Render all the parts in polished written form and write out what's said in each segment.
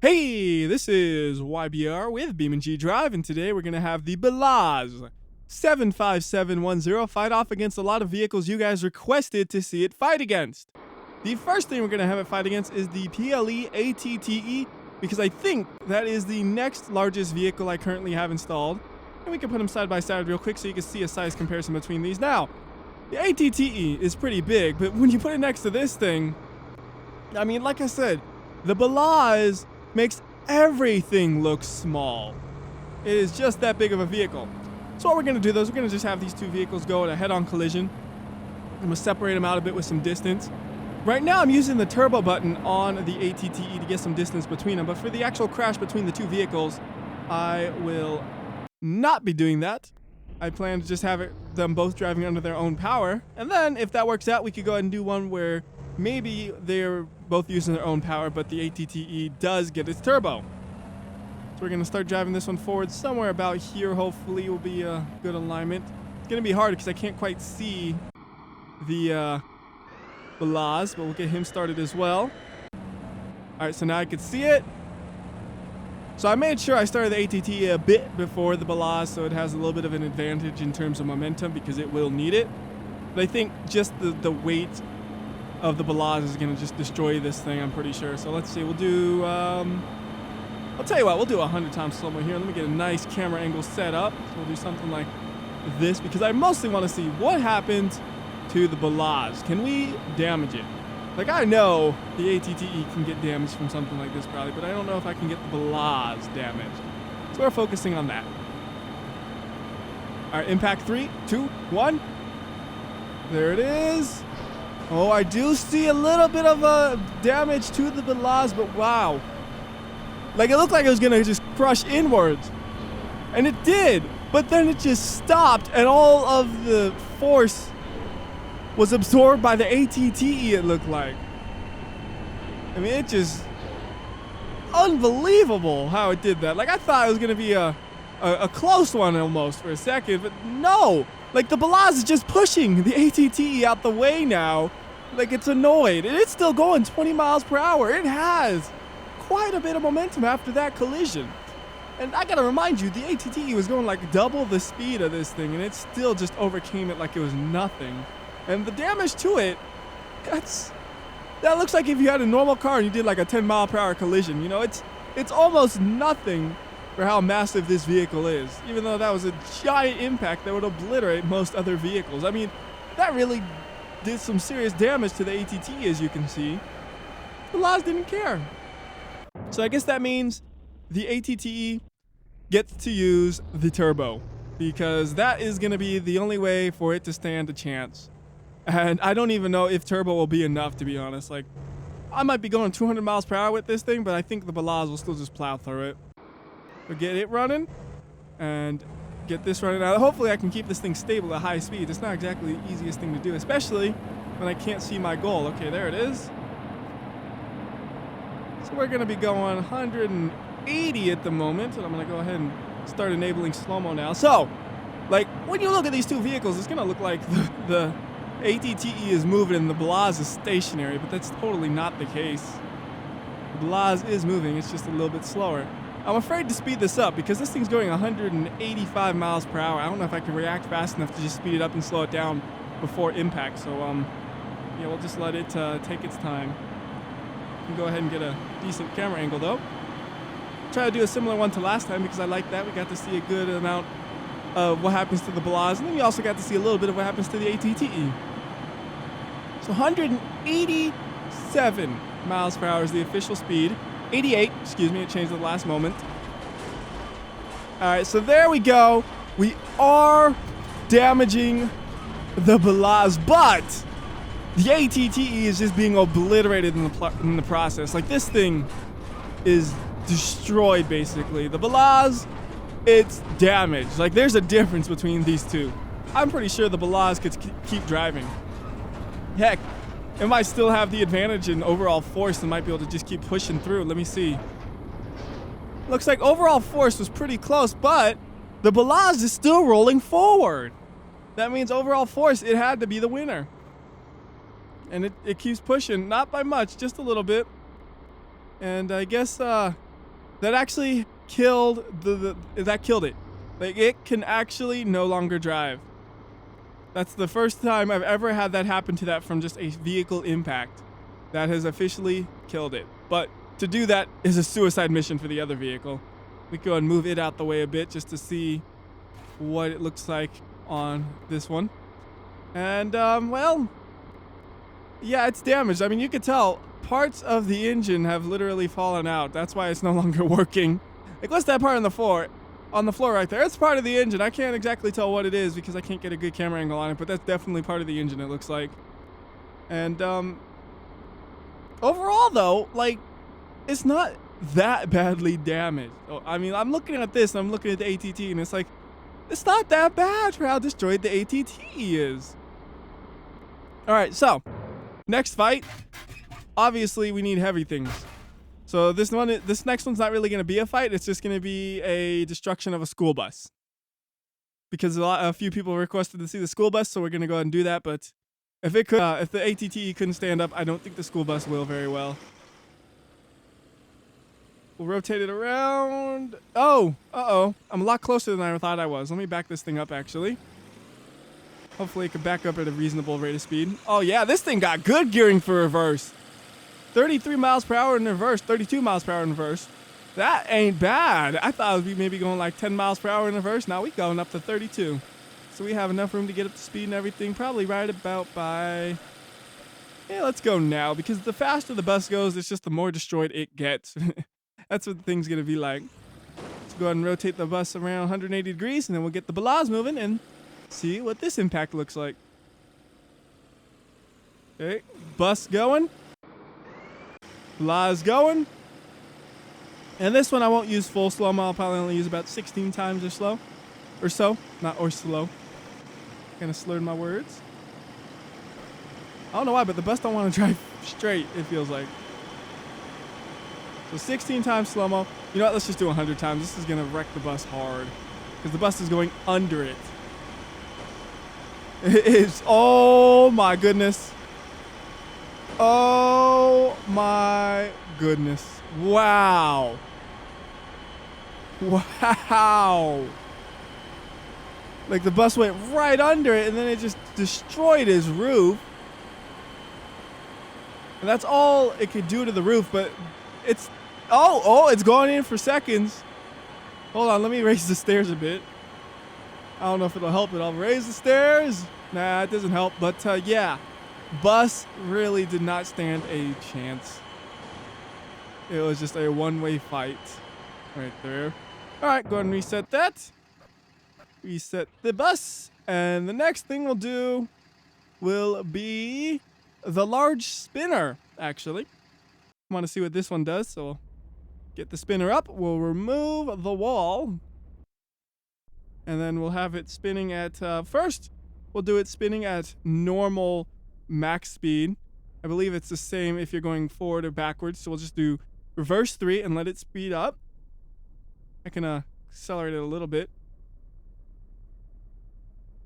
Hey, this is WhyBeAre with BeamNG.drive, and today we're going to have the Belaz 75710 fight off against a lot of vehicles you guys requested to see it fight against. The first thing we're going to have it fight against is the PLE ATTE, because I think that is the next largest vehicle I currently have installed. And we can put them side by side real quick so you can see a size comparison between these. Now, the ATTE is pretty big, but when you put it next to this thing, I mean, like I said, the Belaz makes everything look small. It is just that big of a vehicle. So what we're going to do though is we're going to just have these two vehicles go in a head-on collision. I'm going to separate them out a bit with some distance. Right now I'm using the turbo button on the ATTE to get some distance between them, but for the actual crash between the two vehicles, I will not be doing that. I plan to just have them both driving under their own power, and then if that works out, we could go ahead and do one where maybe they're both using their own power, but the ATTE does get its turbo. So we're going to start driving this one forward somewhere about here. Hopefully will be a good alignment. It's going to be hard because I can't quite see the Belaz, but we'll get him started as well. Alright, so now I can see it. So I made sure I started the ATTE a bit before the Belaz, so it has a little bit of an advantage in terms of momentum because it will need it. But I think just the weight of the Belaz is going to just destroy this thing, I'm pretty sure. So let's see, we'll do, I'll tell you what, we'll do 100 times slow-mo here. Let me get a nice camera angle set up. So we'll do something like this because I mostly want to see what happened to the Belaz. Can we damage it? Like, I know the ATTE can get damaged from something like this probably, but I don't know if I can get the Belaz damaged. So we're focusing on that. All right, impact 3, 2, 1. There it is. Oh, I do see a little bit of damage to the Belaz, but wow. Like, it looked like it was going to just crush inwards. And it did, but then it just stopped, and all of the force was absorbed by the ATTE, it looked like. I mean, it just... unbelievable how it did that. Like, I thought it was going to be a close one almost for a second, but no. Like, the Belaz is just pushing the ATTE out the way now. Like, it's annoyed. And it's still going 20 miles per hour. It has quite a bit of momentum after that collision. And I gotta remind you, the ATTE was going like double the speed of this thing, and it still just overcame it like it was nothing. And the damage to it, that looks like if you had a normal car and you did like a 10 mile per hour collision. You know, it's almost nothing for how massive this vehicle is, even though that was a giant impact that would obliterate most other vehicles. I mean, that really did some serious damage to the ATTE, as you can see. The Belaz didn't care. So I guess that means the ATTE gets to use the turbo, because that is going to be the only way for it to stand a chance. And I don't even know if turbo will be enough, to be honest. Like, I might be going 200 miles per hour with this thing, but I think the Belaz will still just plow through it. We'll get it running and get this running. Now, hopefully I can keep this thing stable at high speed. It's not exactly the easiest thing to do, especially when I can't see my goal. Okay, there it is. So we're going to be going 180 at the moment, and I'm going to go ahead and start enabling slow-mo now. So, like, when you look at these two vehicles, it's going to look like the ATTE is moving and the Belaz is stationary, but that's totally not the case. The Belaz is moving, it's just a little bit slower. I'm afraid to speed this up because this thing's going 185 miles per hour. I don't know if I can react fast enough to just speed it up and slow it down before impact. So, yeah, we'll just let it take its time. We can go ahead and get a decent camera angle, though. Try to do a similar one to last time because I like that. We got to see a good amount of what happens to the Belaz, and then we also got to see a little bit of what happens to the ATTE. So 187 miles per hour is the official speed. 88, excuse me, it changed at the last moment. Alright, so there we go. We are damaging the Belaz, but the ATTE is just being obliterated in the process. Like, this thing is destroyed, basically. The Belaz, it's damaged. Like, there's a difference between these two. I'm pretty sure the Belaz could keep driving. Heck, it might still have the advantage in overall force and might be able to just keep pushing through. Let me see. Looks like overall force was pretty close, but the Belaz is still rolling forward. That means overall force, it had to be the winner. And it keeps pushing, not by much, just a little bit. And I guess that actually killed that killed it. Like, it can actually no longer drive. That's the first time I've ever had that happen to that from just a vehicle impact. That has officially killed it. But to do that is a suicide mission for the other vehicle. We go and move it out the way a bit just to see what it looks like on this one. And, well, yeah, it's damaged. I mean, you could tell parts of the engine have literally fallen out. That's why it's no longer working. Like, what's that part on the floor? On the floor right there. It's part of the engine. I can't exactly tell what it is because I can't get a good camera angle on it, but that's definitely part of the engine, it looks like. And, overall, though, like, it's not that badly damaged. I mean, I'm looking at this and I'm looking at the ATT, and it's like, it's not that bad for how destroyed the ATT is. Alright, so, next fight. Obviously, we need heavy things. So this next one's not really going to be a fight. It's just going to be a destruction of a school bus. Because a few people requested to see the school bus, so we're going to go ahead and do that. But if it could, if the ATT couldn't stand up, I don't think the school bus will very well. We'll rotate it around. Oh, I'm a lot closer than I thought I was. Let me back this thing up, actually. Hopefully it can back up at a reasonable rate of speed. Oh yeah, this thing got good gearing for reverse. 33 miles per hour in reverse, 32 miles per hour in reverse. That ain't bad. I thought it would be maybe going like 10 miles per hour in reverse. Now we going up to 32. So we have enough room to get up to speed and everything. Probably right about by... Yeah, let's go now. Because the faster the bus goes, it's just the more destroyed it gets. That's what the thing's going to be like. Let's go ahead and rotate the bus around 180 degrees. And then we'll get the Belaz moving and see what this impact looks like. Okay, bus going. Belaz going. And this one I won't use full slow-mo. I'll probably only use about 16 times or slow. Or so. Not or slow. Kind of slurred my words. I don't know why, but the bus don't want to drive straight, it feels like. So 16 times slow-mo. You know what? Let's just do 100 times. This is going to wreck the bus hard. Because the bus is going under it. It is. Oh, my goodness. Oh my goodness. Wow. Wow. Like the bus went right under it and then it just destroyed his roof. And that's all it could do to the roof, but it's... Oh, it's going in for seconds. Hold on, let me raise the stairs a bit. I don't know if it'll help, but I'll raise the stairs. Nah, it doesn't help, but yeah. Bus really did not stand a chance. It was just a one-way fight right there. All right, go ahead and reset that. Reset the bus. And the next thing we'll do will be the large spinner, actually. I want to see what this one does, so we'll get the spinner up. We'll remove the wall. And then we'll have it spinning at, first, we'll do it spinning at normal max speed. I believe it's the same if you're going forward or backwards. So we'll just do reverse 3 and let it speed up. I can accelerate it a little bit.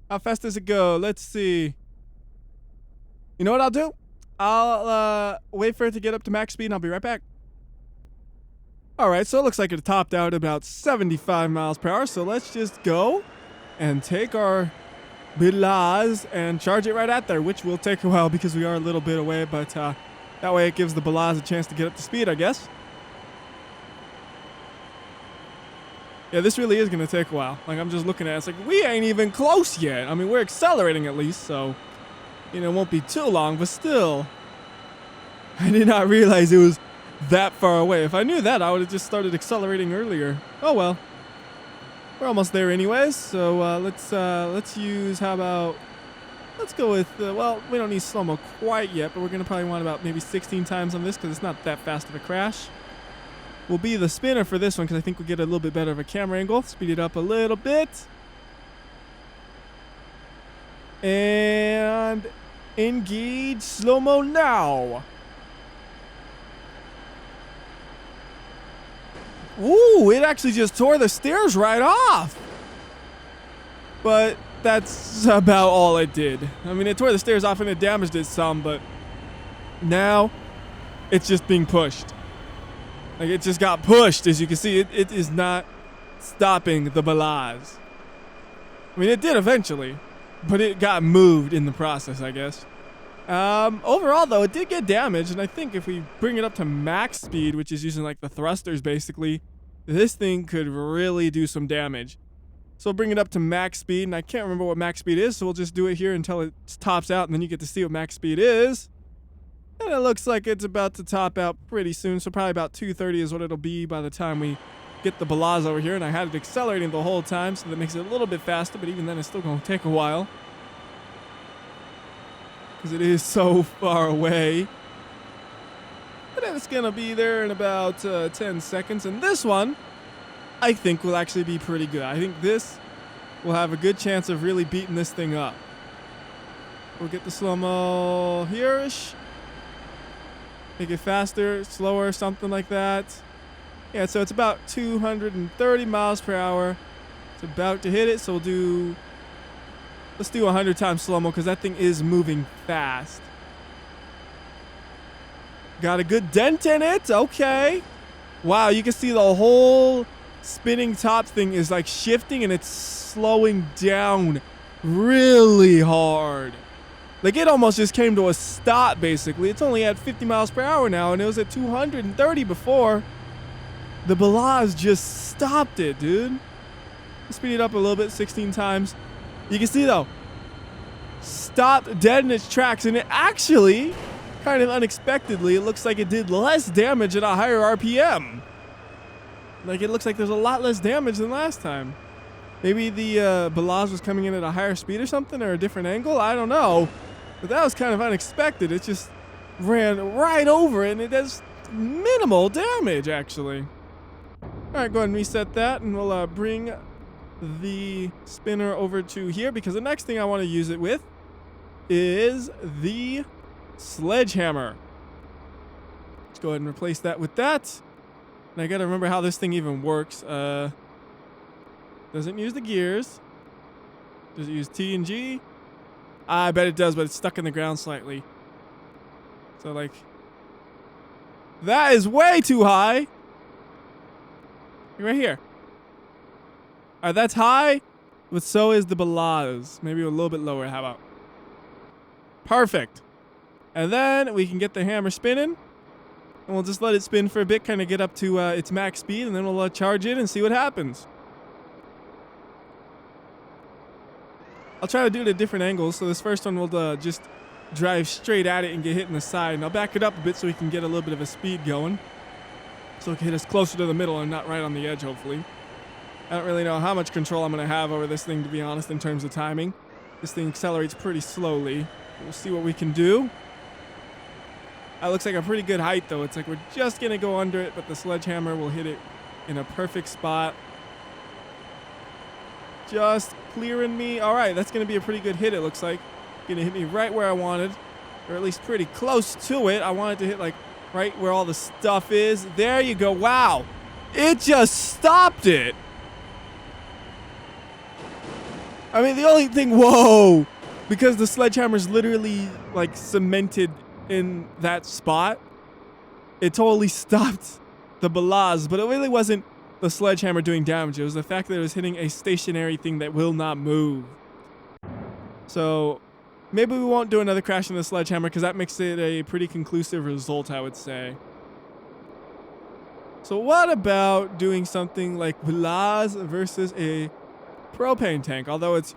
How fast does it go? Let's see. You know what I'll do? I'll wait for it to get up to max speed and I'll be right back. Alright, so it looks like it topped out about 75 miles per hour. So let's just go and take our Belaz and charge it right at there, which will take a while because we are a little bit away, but that way it gives the Belaz a chance to get up to speed, I guess. Yeah, this really is going to take a while. Like, I'm just looking at it. It's like, we ain't even close yet. I mean, we're accelerating at least, so, you know, it won't be too long, but still. I did not realize it was that far away. If I knew that, I would have just started accelerating earlier. Oh, well. We're almost there anyways, so let's use, how about, let's go with, well, we don't need slow-mo quite yet, but we're going to probably want about maybe 16 times on this because it's not that fast of a crash. Will be the spinner for this one because I think we'll get a little bit better of a camera angle. Speed it up a little bit. And engage slow-mo now. Ooh, it actually just tore the stairs right off. But that's about all it did. I mean, it tore the stairs off and it damaged it some, but now it's just being pushed. Like, it just got pushed. As you can see, it is not stopping the Belaz. I mean, it did eventually, but it got moved in the process, I guess. Overall, though, it did get damaged, and I think if we bring it up to max speed, which is using, like, the thrusters, basically, this thing could really do some damage. So we'll bring it up to max speed, and I can't remember what max speed is, so we'll just do it here until it tops out, and then you get to see what max speed is. And it looks like it's about to top out pretty soon, so probably about 230 is what it'll be by the time we get the Belaz over here. And I had it accelerating the whole time, so that makes it a little bit faster, but even then it's still going to take a while, because it is so far away. But then it's going to be there in about 10 seconds. And this one, I think, will actually be pretty good. I think this will have a good chance of really beating this thing up. We'll get the slow-mo here-ish. Make it faster, slower, something like that. Yeah, so it's about 230 miles per hour. It's about to hit it, so let's do 100 times slow-mo, because that thing is moving fast. Got a good dent in it. Okay. Wow, you can see the whole spinning top thing is like shifting, and it's slowing down really hard. Like, it almost just came to a stop, basically. It's only at 50 miles per hour now, and it was at 230 before. The Belaz just stopped it, dude. Speed it up a little bit, 16 times. You can see, though, stopped dead in its tracks, and it actually, kind of unexpectedly, it looks like it did less damage at a higher RPM. Like, it looks like there's a lot less damage than last time. Maybe the Belaz was coming in at a higher speed or something, or a different angle. I don't know. But that was kind of unexpected. It just ran right over it, and it does minimal damage, actually. All right, go ahead and reset that, and we'll bring the spinner over to here, because the next thing I want to use it with is the Sledgehammer. Let's go ahead and replace that with that. And I got to remember how this thing even works. Doesn't use the gears. Does it use T and G? I bet it does, but it's stuck in the ground slightly. So, like, that is way too high. Right here. All right, that's high, but so is the Belaz. Maybe a little bit lower. How about? Perfect. And then we can get the hammer spinning, and we'll just let it spin for a bit, kind of get up to its max speed, and then we'll charge it and see what happens. I'll try to do it at different angles. So this first one will just drive straight at it and get hit in the side. And I'll back it up a bit so we can get a little bit of a speed going, so it can hit us closer to the middle and not right on the edge, hopefully. I don't really know how much control I'm going to have over this thing, to be honest, in terms of timing. This thing accelerates pretty slowly. We'll see what we can do. That looks like a pretty good height, though. It's like we're just going to go under it, but the Sledgehammer will hit it in a perfect spot. Just clearing me. All right, that's going to be a pretty good hit, it looks like. Going to hit me right where I wanted, or at least pretty close to it. I wanted to hit, like, right where all the stuff is. There you go. Wow. It just stopped it. I mean, the only thing, whoa, because the Sledgehammer's literally, like, cemented in that spot, it totally stopped the Belaz, but it really wasn't the Sledgehammer doing damage. It was the fact that it was hitting a stationary thing that will not move. So maybe we won't do another crash in the Sledgehammer, because that makes it a pretty conclusive result, I would say. So what about doing something like Belaz versus a propane tank? Although it's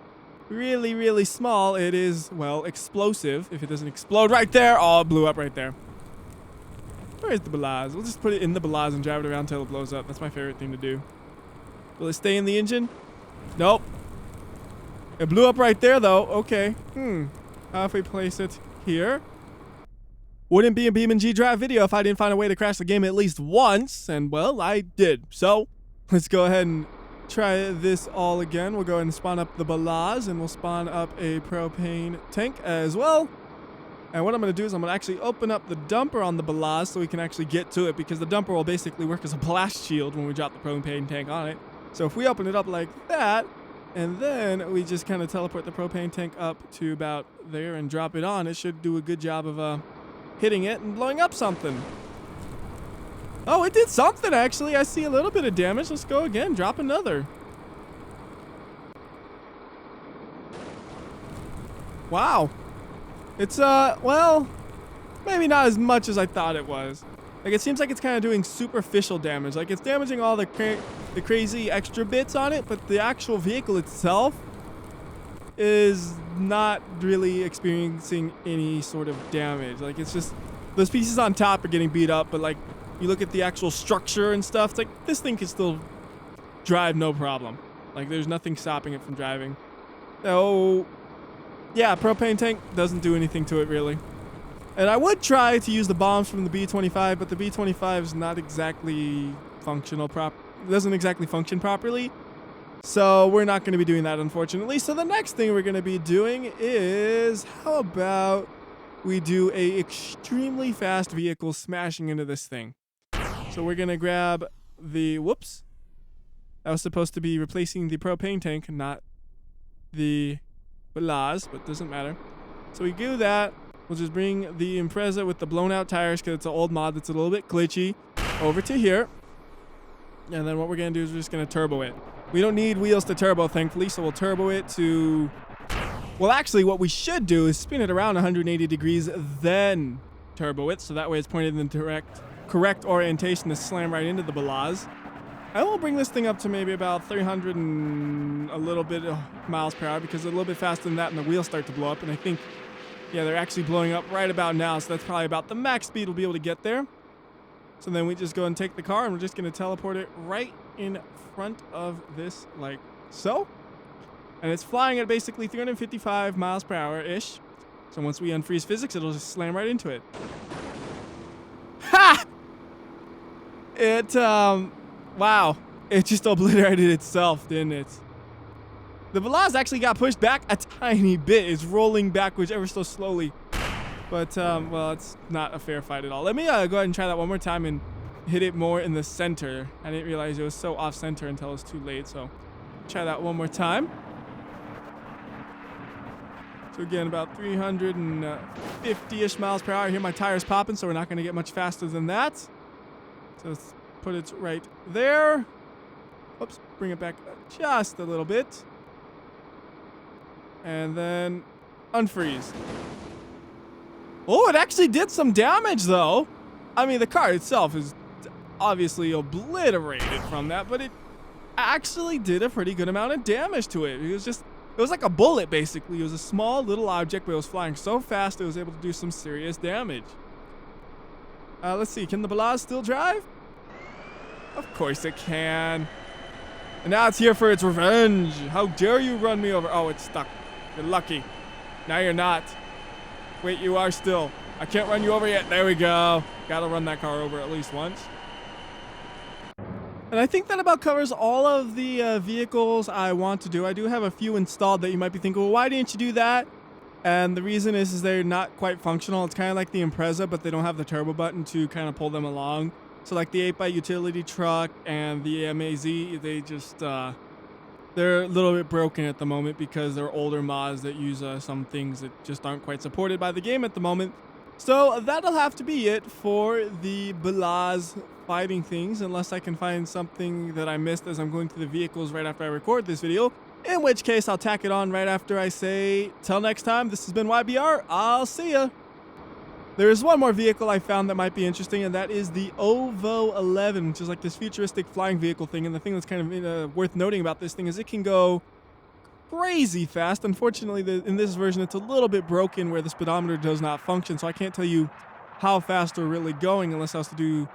really, really small, it is, well, explosive. If it doesn't explode right there, oh, it blew up right there. Where's the Belaz? We'll just put it in the Belaz and drive it around until it blows up. That's my favorite thing to do. Will it stay in the engine? Nope. It blew up right there, though. Okay. How if we place it here? Wouldn't be a BeamNG.drive video if I didn't find a way to crash the game at least once. And, well, I did. So, let's go ahead and try this all again. We'll go ahead and spawn up the Belaz, and we'll spawn up a propane tank as well. And what I'm going to do is I'm going to actually open up the dumper on the Belaz so we can actually get to it, because the dumper will basically work as a blast shield when we drop the propane tank on it. So if we open it up like that, and then we just kind of teleport the propane tank up to about there and drop it on, it should do a good job of hitting it and blowing up something. Oh, it did something, actually. I see a little bit of damage. Let's go again. Drop another. Wow. It's, well, maybe not as much as I thought it was. Like, it seems like it's kind of doing superficial damage. Like, it's damaging all the crazy extra bits on it, but the actual vehicle itself is not really experiencing any sort of damage. Like, it's just those pieces on top are getting beat up, but, like, you look at the actual structure and stuff, it's like, this thing can still drive no problem. Like, there's nothing stopping it from driving. So, yeah, propane tank doesn't do anything to it, really. And I would try to use the bombs from the B-25, but the B-25 is not exactly functional doesn't exactly function properly. So we're not going to be doing that, unfortunately. So the next thing we're going to be doing is, how about we do a extremely fast vehicle smashing into this thing. So we're going to grab the, whoops. That was supposed to be replacing the propane tank, not the Belaz, but doesn't matter. So we do that. We'll just bring the Impreza with the blown out tires, because it's an old mod that's a little bit glitchy, over to here. And then what we're going to do is we're just going to turbo it. We don't need wheels to turbo, thankfully, so we'll turbo it to... Well, actually, what we should do is spin it around 180 degrees, then turbo it, so that way it's pointed in the correct orientation to slam right into the Belaz. I will bring this thing up to maybe about 300 and a little bit miles per hour, because a little bit faster than that and the wheels start to blow up, and I think, yeah, they're actually blowing up right about now, so that's probably about the max speed we'll be able to get there. So then we just go and take the car, and we're just going to teleport it right in front of this, like so. And it's flying at basically 355 miles per hour-ish. So once we unfreeze physics, it'll just slam right into it. Ha! It, wow. It just obliterated itself, didn't it? The Belaz actually got pushed back a tiny bit. It's rolling backwards ever so slowly. But, well, it's not a fair fight at all. Let me go ahead and try that one more time and hit it more in the center. I didn't realize it was so off-center until it was too late, so try that one more time. So again, about 350-ish miles per hour. I hear my tires popping, so we're not going to get much faster than that. So let's put it right there. Oops, bring it back just a little bit. And then unfreeze. Oh, it actually did some damage, though. I mean, the car itself is obviously obliterated from that, but it actually did a pretty good amount of damage to it. It was like a bullet, basically. It was a small little object, but it was flying so fast it was able to do some serious damage. Let's see. Can the Belaz still drive? Of course it can. And now it's here for its revenge. How dare you run me over? Oh, it's stuck. You're lucky. Now you're not. Wait, you are still. I can't run you over yet. There we go. Gotta run that car over at least once. And I think that about covers all of the vehicles I want to do. I do have a few installed that you might be thinking, well, why didn't you do that? And the reason is they're not quite functional. It's kind of like the Impreza, but they don't have the turbo button to kind of pull them along. So like the 8x utility truck and the MAZ, they just... they're a little bit broken at the moment because they're older mods that use some things that just aren't quite supported by the game at the moment. So that'll have to be it for the Belaz fighting things, unless I can find something that I missed as I'm going through the vehicles right after I record this video, in which case I'll tack it on right after I say, till next time, this has been WhyBeAre, I'll see ya. There is one more vehicle I found that might be interesting, and that is the OVO 11, which is like this futuristic flying vehicle thing. And the thing that's kind of worth noting about this thing is it can go crazy fast. Unfortunately, in this version, it's a little bit broken where the speedometer does not function, so I can't tell you how fast we're really going unless I was to do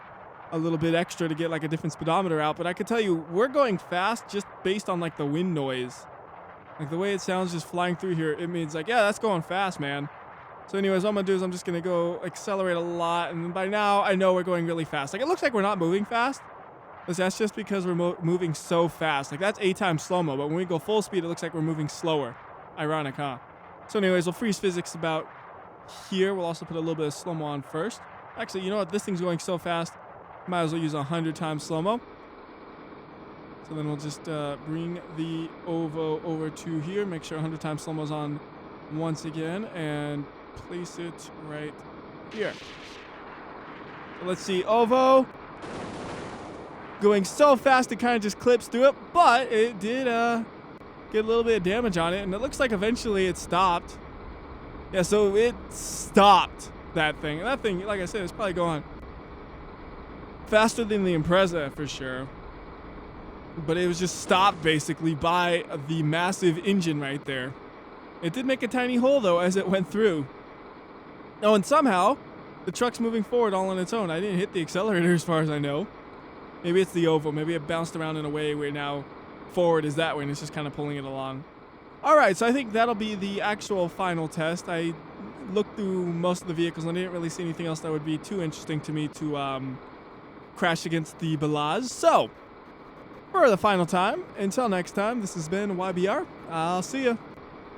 a little bit extra to get like a different speedometer out. But I could tell you we're going fast just based on like the wind noise. Like the way it sounds just flying through here, it means like, yeah, that's going fast, man. So anyways, what I'm going to do is I'm just going to go accelerate a lot, and by now I know we're going really fast. Like, it looks like we're not moving fast, but that's just because we're moving so fast. Like, that's 8 times slow-mo, but when we go full speed, it looks like we're moving slower. Ironic, huh? So anyways, we'll freeze physics about here. We'll also put a little bit of slow-mo on first. Actually, you know what? This thing's going so fast, might as well use 100 times slow-mo. So then we'll just bring the OVO over to here, make sure 100 times slow-mo's on once again, and place it right here. So let's see, OVO, going so fast it kind of just clips through it, but it did get a little bit of damage on it, and it looks like eventually it stopped. Yeah, so it stopped that thing. And that thing, like I said, is probably going faster than the Impreza for sure. But it was just stopped basically by the massive engine right there. It did make a tiny hole though as it went through. Oh, and somehow the truck's moving forward all on its own. I didn't hit the accelerator as far as I know. Maybe it's the oval. Maybe it bounced around in a way where now forward is that way and it's just kind of pulling it along. All right, so I think that'll be the actual final test. I looked through most of the vehicles and I didn't really see anything else that would be too interesting to me to crash against the Belaz. So, for the final time, until next time, this has been WhyBeAre. I'll see ya.